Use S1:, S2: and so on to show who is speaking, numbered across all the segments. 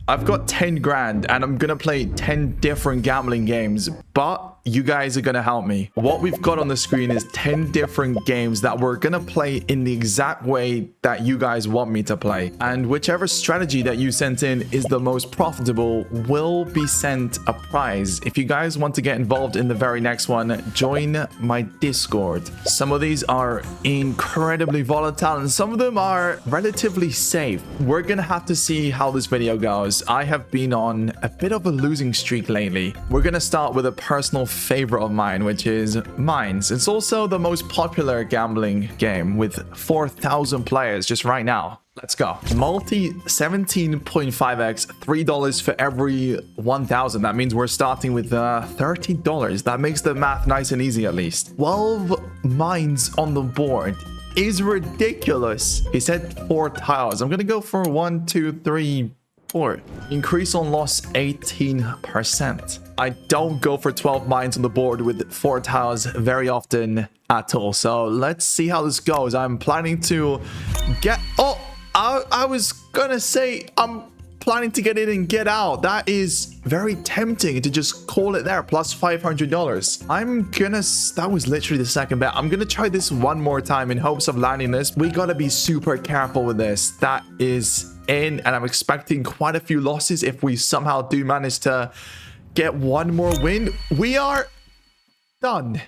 S1: I've got 10 grand and I'm gonna play 10 different gambling games, but you guys are gonna help me. What we've got on the screen is 10 different games that we're gonna play in the exact way that you guys want me to play. And whichever strategy that you sent in is the most profitable will be sent a prize. If you guys want to get involved in the very next one, join my Discord. Some of these are incredibly volatile and some of them are relatively safe. We're gonna have to see how this video goes. I have been on a bit of a losing streak lately. We're gonna start with a personal favorite of mine, which is Mines. It's also the most popular gambling game with 4,000 players just right now. Let's go. Multi 17.5x, $3 for every 1,000. That means we're starting with $30. That makes the math nice and easy at least. 12 mines on the board is ridiculous. He said 4 tiles. I'm gonna go for 1, 2, 3, 4. Increase on loss 18%. I don't go for 12 mines on the board with 4 tiles very often at all. So let's see how this goes. I'm planning to get... Oh, I was gonna say I'm planning to get in and get out. That is very tempting to just call it there. Plus $500. I'm gonna... That was literally the second bet. I'm gonna try this one more time in hopes of landing this. We gotta be super careful with this. That is in, and I'm expecting quite a few losses if we somehow do manage to get one more win. We are done.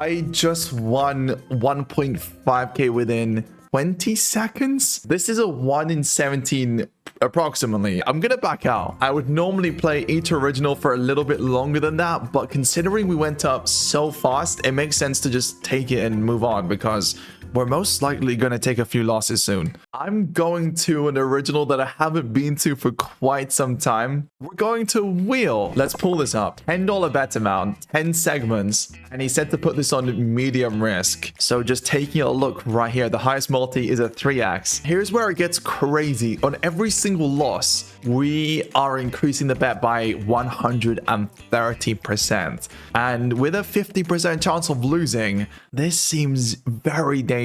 S1: I just won 1.5k within 20 seconds. This is a 1 in 17 approximately. I'm gonna back out. I would normally play each original for a little bit longer than that, but considering we went up so fast, it makes sense to just take it and move on because we're most likely going to take a few losses soon. I'm going to an original that I haven't been to for quite some time. We're going to Wheel. Let's pull this up. $10 bet amount, 10 segments. And he said to put this on medium risk. So just taking a look right here, the highest multi is a 3x. Here's where it gets crazy. On every single loss, we are increasing the bet by 130%. And with a 50% chance of losing, this seems very dangerous.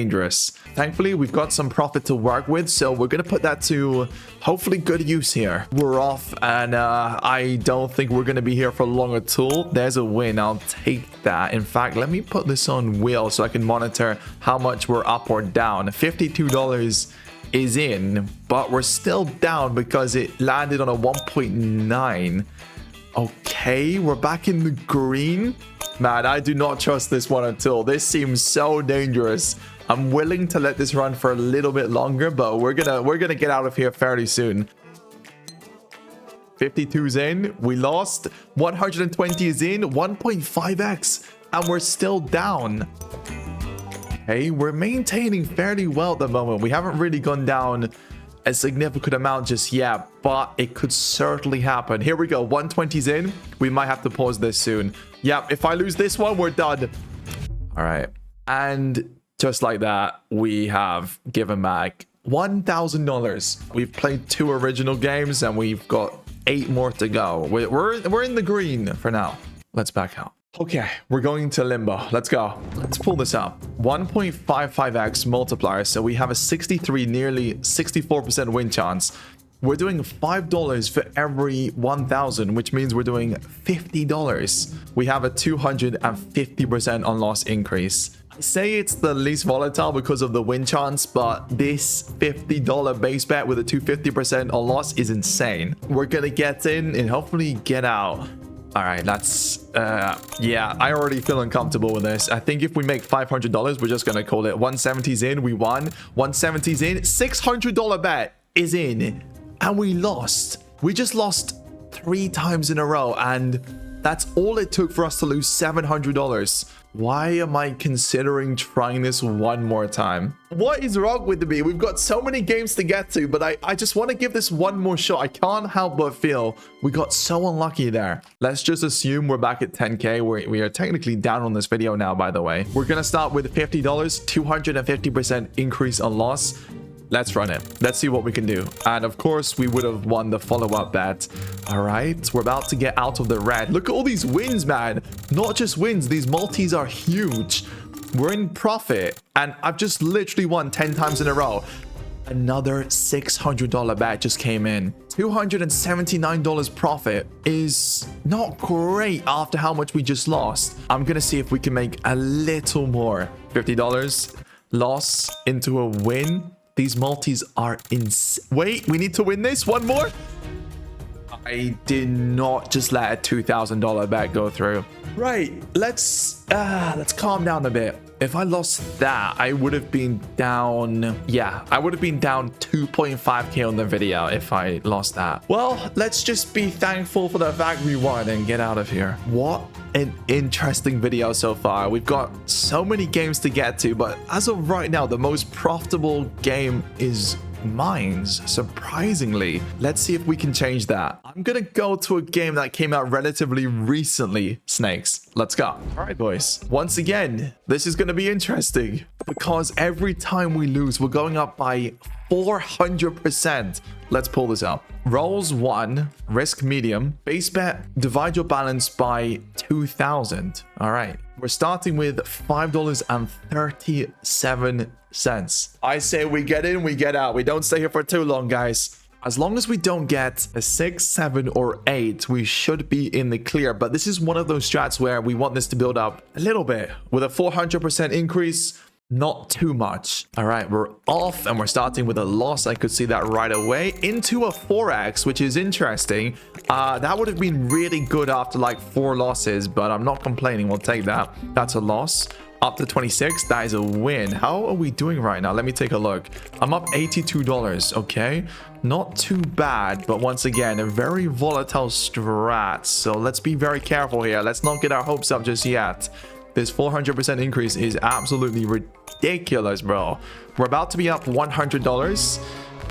S1: Thankfully, we've got some profit to work with, so we're going to put that to hopefully good use here. We're off, and I don't think we're going to be here for long at all. There's a win. I'll take that. In fact, let me put this on Wheel so I can monitor how much we're up or down. $52 is in, but we're still down because it landed on a 1.9. Okay, we're back in the green. Man, I do not trust this one at all. This seems so dangerous. I'm willing to let this run for a little bit longer, but we're gonna get out of here fairly soon. 52's in. We lost. 120 is in. 1.5x, and we're still down. Okay, we're maintaining fairly well at the moment. We haven't really gone down a significant amount just yet, but it could certainly happen. Here we go. 120's in. We might have to pause this soon. Yep, if I lose this one, we're done. All right. And just like that, we have given back $1,000. We've played 2 original games and we've got 8 more to go. We're in the green for now. Let's back out. Okay, we're going to Limbo. Let's go. Let's pull this up. 1.55x multiplier. So we have a 63, nearly 64% win chance. We're doing $5 for every 1,000, which means we're doing $50. We have a 250% on loss increase. I say it's the least volatile because of the win chance, but this $50 base bet with a 250% on loss is insane. We're gonna get in and hopefully get out. All right, that's yeah, I already feel uncomfortable with this. I think if we make $500, we're just gonna call it. 170's in. We won. 170's in. $600 bet is in, and we lost. We just lost 3 times in a row, and that's all it took for us to lose $700. Why am I considering trying this one more time? What is wrong with me? We've got so many games to get to, but I just want to give this one more shot. I can't help but feel we got so unlucky there. Let's just assume we're back at 10k. We are technically down on this video now, by the way. We're going to start with $50, 250% increase on loss. Let's run it. Let's see what we can do. And of course, we would have won the follow-up bet. All right, we're about to get out of the red. Look at all these wins, man. Not just wins. These multis are huge. We're in profit. And I've just literally won 10 times in a row. Another $600 bet just came in. $279 profit is not great after how much we just lost. I'm gonna see if we can make a little more. $50 loss into a win. These multis are insane. Wait, we need to win this. One more. I did not just let a $2,000 bet go through. Right, let's calm down a bit. If I lost that, I would have been down. Yeah, I would have been down 2.5k on the video if I lost that. Well, let's just be thankful for the fact we won and get out of here. What an interesting video so far. We've got so many games to get to, but as of right now, the most profitable game is mines, surprisingly. Let's see if we can change that. I'm gonna go to a game that came out relatively recently. Snakes. Let's go. All right, boys. Once again, this is gonna be interesting because every time we lose, we're going up by 400%. Let's pull this out. Rolls 1, risk medium, base bet, divide your balance by 2,000. All right. We're starting with $5.37. I say we get in, we get out. We don't stay here for too long, guys. As long as we don't get a 6, 7, or 8, we should be in the clear. But this is one of those strats where we want this to build up a little bit. With a 400% increase, not too much. All right, we're off and we're starting with a loss. I could see that right away into a 4x, which is interesting. That would have been really good after like 4 losses, but I'm not complaining. We'll take that. That's a loss. Up to 26. That is a win. How are we doing right now? Let me take a look. I'm up $82. Okay, not too bad, but once again, a very volatile strat. So let's be very careful here. Let's not get our hopes up just yet. This 400% increase is absolutely ridiculous, bro. We're about to be up $100.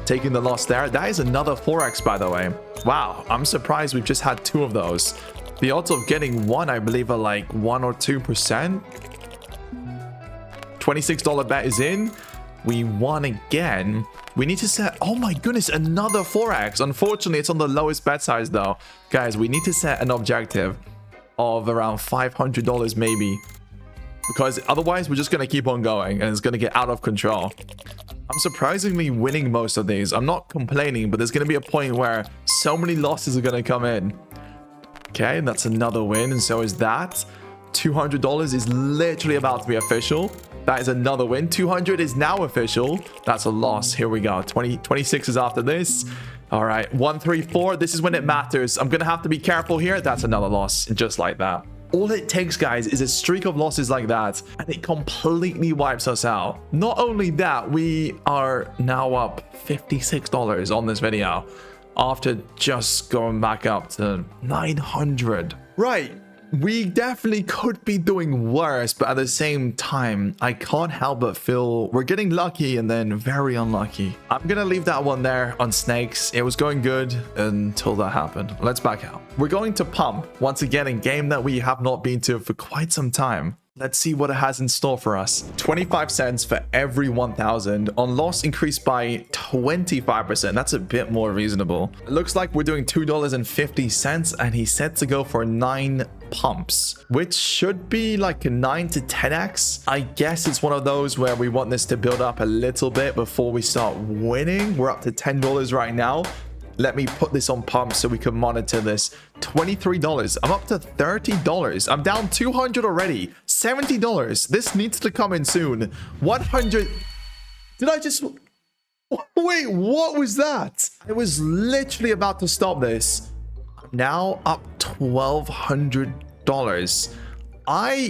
S1: Taking the loss there. That is another 4x, by the way. Wow, I'm surprised we've just had 2 of those. The odds of getting one, I believe, are like 1 or 2%. $26 bet is in. We won again. We need to set, oh my goodness, another 4x. Unfortunately, it's on the lowest bet size though. Guys, we need to set an objective of around $500 maybe, because otherwise we're just going to keep on going and it's going to get out of control. I'm surprisingly winning most of these. I'm not complaining, but there's going to be a point where so many losses are going to come in. Okay, and that's another win, and so is that. $200 is literally about to be official. That is another win. 200 is now official. That's a loss. Here we go. 26 is after this. All right, 1, 3, 4. This is when it matters. I'm gonna have to be careful here. That's another loss, just like that. All it takes, guys, is a streak of losses like that, and it completely wipes us out. Not only that, we are now up $56 on this video after just going back up to 900. Right. We definitely could be doing worse, but at the same time, I can't help but feel we're getting lucky and then very unlucky. I'm gonna leave that one there on snakes. It was going good until that happened. Let's back out. We're going to pump once again, a game that we have not been to for quite some time. Let's see what it has in store for us. 25 cents for every 1,000. On loss increased by 25%. That's a bit more reasonable. It looks like we're doing $2.50 and he's set to go for 9 pumps, which should be like a 9 to 10x. I guess it's one of those where we want this to build up a little bit before we start winning. We're up to $10 right now. Let me put this on pump so we can monitor this. $23. I'm up to $30. I'm down 200 already. $70. This needs to come in soon. 100. Did I just... Wait, what was that? I was literally about to stop this. I'm now up $1,200.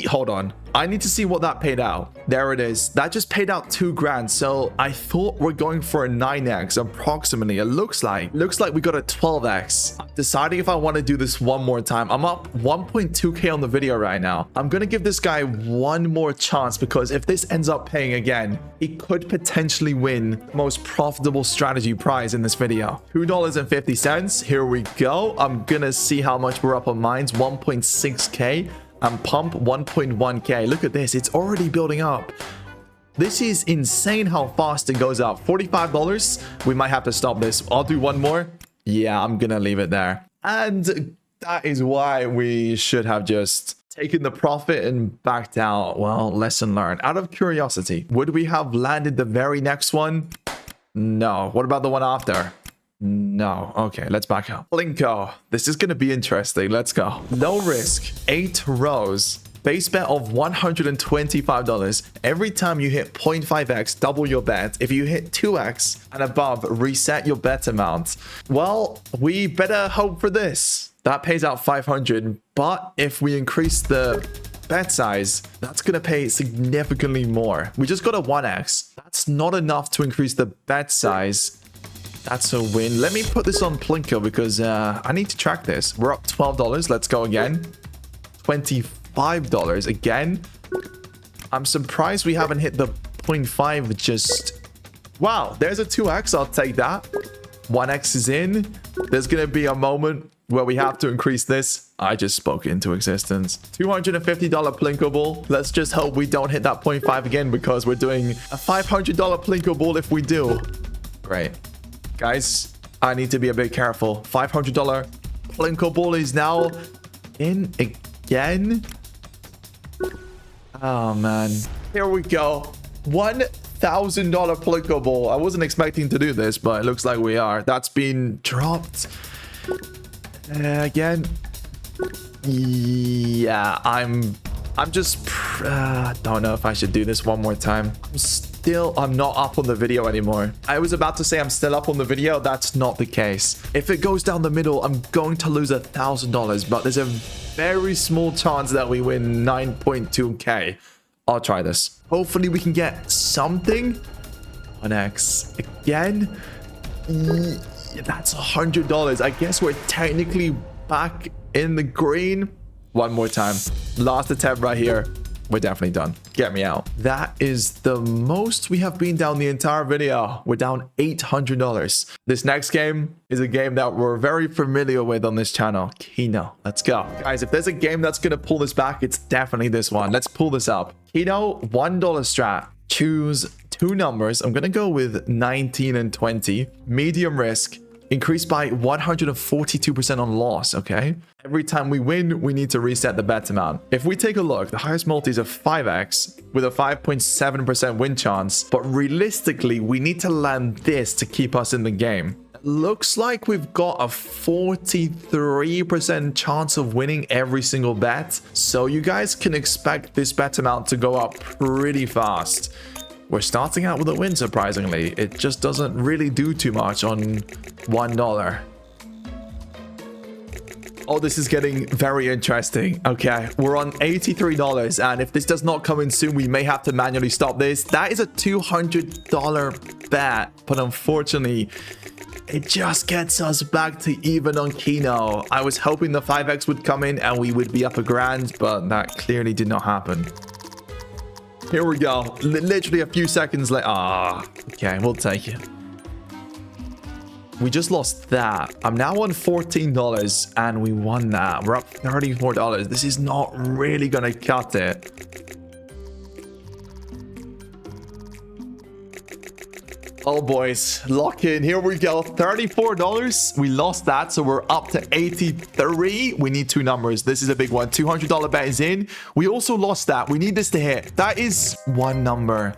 S1: Hold on. I need to see what that paid out. There it is. That just paid out 2 grand. So I thought we're going for a 9x approximately. It looks like we got a 12x. I'm deciding if I want to do this one more time. I'm up 1.2k on the video right now. I'm going to give this guy one more chance, because if this ends up paying again, he could potentially win most profitable strategy prize in this video. $2.50. Here we go. I'm going to see how much we're up on mines. 1.6k. And pump 1.1k. Look at this. It's already building up. This is insane how fast it goes up. $45. We might have to stop this. I'll do one more. Yeah, I'm gonna leave it there. And that is why we should have just taken the profit and backed out. Well, lesson learned. Out of curiosity, would we have landed the very next one? No. What about the one after? No. Okay, let's back up. Blinko. This is going to be interesting. Let's go. Low risk. 8 rows. Base bet of $125. Every time you hit 0.5x, double your bet. If you hit 2x and above, reset your bet amount. Well, we better hope for this. That pays out 500. But if we increase the bet size, that's going to pay significantly more. We just got a 1x. That's not enough to increase the bet size. That's a win. Let me put this on Plinko because I need to track this. We're up $12. Let's go again. $25 again. I'm surprised we haven't hit the 0.5 just... Wow, there's a 2x. I'll take that. 1x is in. There's going to be a moment where we have to increase this. I just spoke into existence. $250 Plinko ball. Let's just hope we don't hit that 0.5 again because we're doing a $500 Plinko ball if we do. Great. Guys, I need to be a bit careful. $500 Plinko ball is now in again. Oh, man. Here we go. $1,000 Plinko ball. I wasn't expecting to do this, but it looks like we are. That's been dropped. Again. Yeah, I'm just don't know if I should do this one more time. I'm not up on the video anymore. I was about to say I'm still up on the video. That's not the case. If it goes down the middle, I'm going to lose $1,000, but there's a very small chance that we win 9.2k. I'll try this. Hopefully we can get something. 1x again. That's $100. I guess we're technically back in the green. One more time. Last attempt right here. We're definitely done. Get me out. That is the most we have been down the entire video. We're down $800. This next game is a game that we're very familiar with on this channel. Kino. Let's go. Guys, if there's a game that's going to pull this back, it's definitely this one. Let's pull this up. Kino, $1 strat. Choose 2 numbers. I'm going to go with 19 and 20. Medium risk. Increased by 142% on loss, okay? Every time we win, we need to reset the bet amount. If we take a look, the highest multi is a 5x with a 5.7% win chance. But realistically, we need to land this to keep us in the game. Looks like we've got a 43% chance of winning every single bet. So you guys can expect this bet amount to go up pretty fast. We're starting out with a win, surprisingly. It just doesn't really do too much on $1. Oh, this is getting very interesting. Okay, we're on $83, and if this does not come in soon, we may have to manually stop this. That is a $200 bet, but unfortunately, it just gets us back to even on Kino. I was hoping the 5x would come in and we would be up $1,000, but that clearly did not happen. Here we go. Literally a few seconds later. Okay, we'll take it. We just lost that. I'm now on $14 and we won that. We're up $34. This is not really gonna cut it. Oh, boys, lock in. Here we go. $34. We lost that, so we're up to 83. We need 2 numbers. This is a big one. $200 bet is in. We also lost that. We need this to hit. That is 1 number.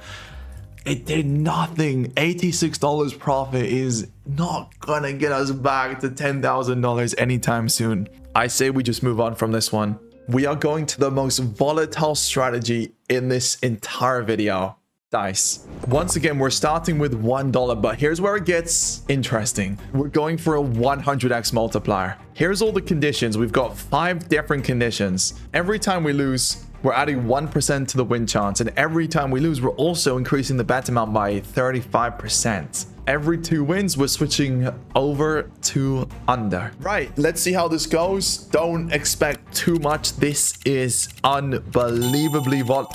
S1: It did nothing. $86 profit is not gonna get us back to $10,000 anytime soon. I say we just move on from this one. We are going to the most volatile strategy in this entire video. Dice. Once again, we're starting with $1, but here's where it gets interesting. We're going for a 100x multiplier. Here's all the conditions. We've got 5 different conditions. Every time we lose, we're adding 1% to the win chance, and every time we lose, we're also increasing the bet amount by 35%. Every 2 wins, we're switching over to under. Right, let's see how this goes. Don't expect too much. This is unbelievably volatile.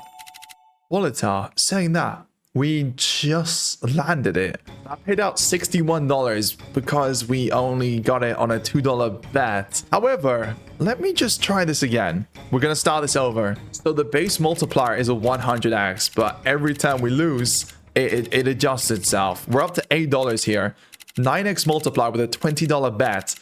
S1: Saying that, we just landed it. I paid out $61 because we only got it on a $2 bet. However, let me just try this again. We're gonna start this over. So the base multiplier is a 100x, but every time we lose, it adjusts itself. We're up to $8 here. 9x multiplier with a $20 bet.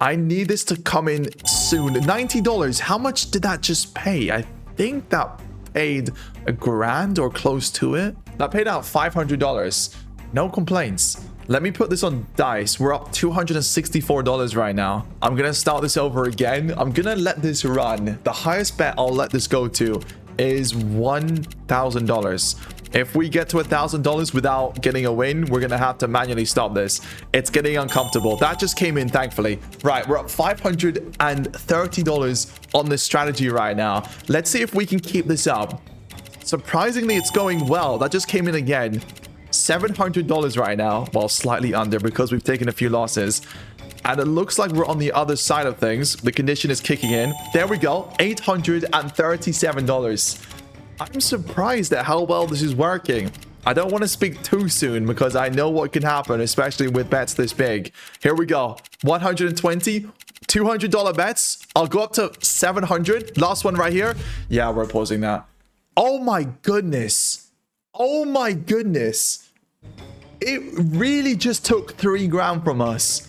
S1: I need this to come in soon. $90. How much did that just pay? I think that paid $1,000 or close to it. That paid out $500. No complaints. Let me put this on dice. We're up $264 right now. I'm going to start this over again. I'm going to let this run. The highest bet I'll let this go to is $1,000. If we get to $1,000 without getting a win, we're going to have to manually stop this. It's getting uncomfortable. That just came in, thankfully. Right, we're up $530 on this strategy right now. Let's see if we can keep this up. Surprisingly, it's going well. That just came in again. $700 right now. Well, slightly under because we've taken a few losses. And it looks like we're on the other side of things. The condition is kicking in. There we go. $837. I'm surprised at how well this is working. I don't want to speak too soon because I know what can happen, especially with bets this big. Here we go. 120, $200 bets. I'll go up to 700. Last one right here. Yeah, we're pausing that. Oh my goodness. Oh my goodness. It really just took 3 grand from us.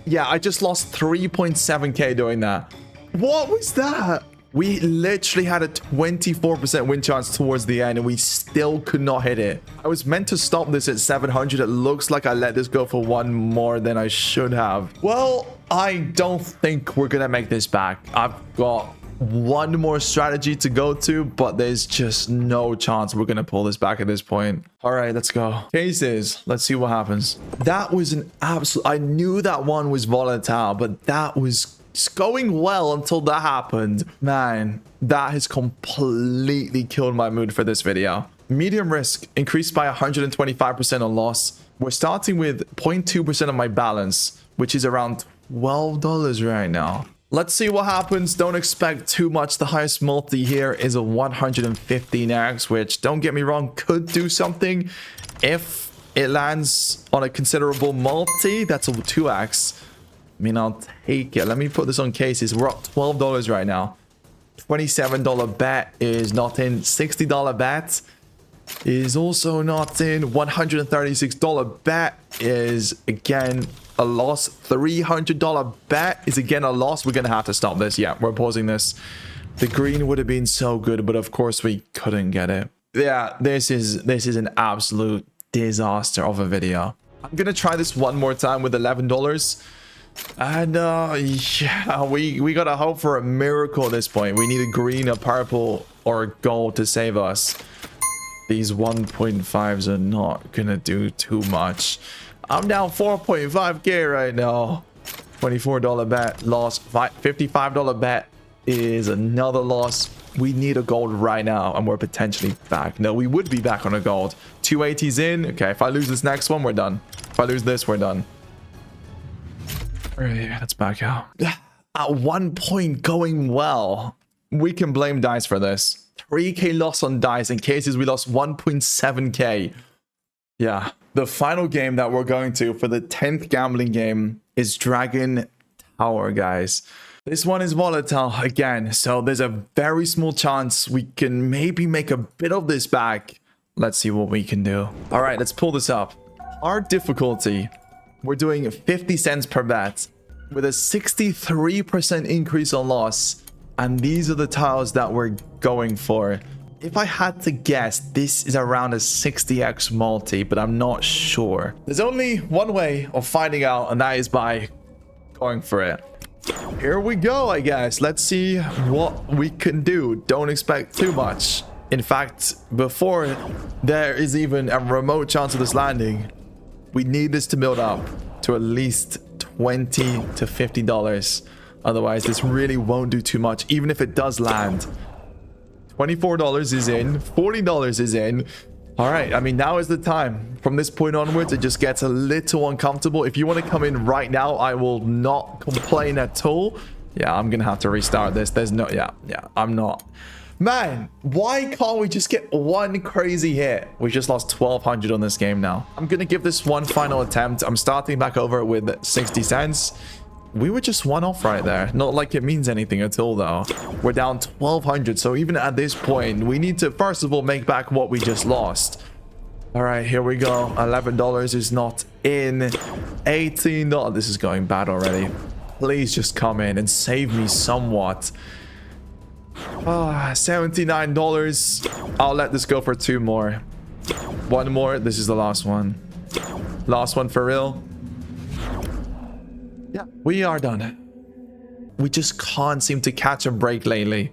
S1: Yeah, I just lost 3.7k doing that. What was that? We literally had a 24% win chance towards the end and we still could not hit it. I was meant to stop this at 700. It looks like I let this go for one more than I should have. Well, I don't think we're gonna make this back. I've got one more strategy to go to, but there's just no chance we're gonna pull this back at this point. All right, let's go. Cases, let's see what happens. That was an absolute... I knew that one was volatile, but that was... It's going well until that happened. Man, that has completely killed my mood for this video. Medium risk increased by 125% on loss. We're starting with 0.2% of my balance, which is around $12 right now. Let's see what happens. Don't expect too much. The highest multi here is a 115x, which, don't get me wrong, could do something. If it lands on a considerable multi, that's a 2x. I mean, I'll take it. Let me put this on cases. We're up $12 right now. $27 bet is not in. $60 bet is also not in. $136 bet is again a loss. $300 bet is again a loss. We're gonna have to stop this. Yeah, we're pausing this. The green would have been so good, but of course we couldn't get it. Yeah, this is an absolute disaster of a video. I'm gonna try this one more time with $11. And yeah, we gotta hope for a miracle at this point. We need a green, a purple, or a gold to save us. These 1.5s are not gonna do too much. I'm down 4.5k right now. $24 bet loss. $55 bet is another loss. We need a gold right now, and we're potentially back. No, we would be back on a gold. 280s in. Okay, if I lose this next one, we're done. If I lose this, we're done. All right, let's back out. At one point going well. We can blame dice for this. 3k loss on dice. In cases we lost 1.7k. Yeah. The final game that we're going to for the 10th gambling game is Dragon Tower, guys. This one is volatile again, so there's a very small chance we can maybe make a bit of this back. Let's see what we can do. All right, let's pull this up. Our difficulty... We're doing 50 cents per bet with a 63% increase on loss. And these are the tiles that we're going for. If I had to guess, this is around a 60x multi, but I'm not sure. There's only one way of finding out, and that is by going for it. Here we go, I guess. Let's see what we can do. Don't expect too much. In fact, before there is even a remote chance of this landing, we need this to build up to at least $20 to $50. Otherwise, this really won't do too much, even if it does land. $24 is in. $40 is in. All right. I mean, now is the time. From this point onwards, it just gets a little uncomfortable. If you want to come in right now, I will not complain at all. Yeah, I'm going to have to restart this. There's no... Yeah, I'm not... Man, why can't we just get one crazy hit? We just lost 1,200 on this game now. I'm going to give this one final attempt. I'm starting back over with 60 cents. We were just one off right there. Not like it means anything at all, though. We're down 1,200. So even at this point, we need to, first of all, make back what we just lost. All right, here we go. $11 is not in. $18. This is going bad already. Please just come in and save me somewhat. $79. I'll let this go for 2 more. 1 more. This is the last one. Last one for real. Yeah, we are done. We just can't seem to catch a break lately.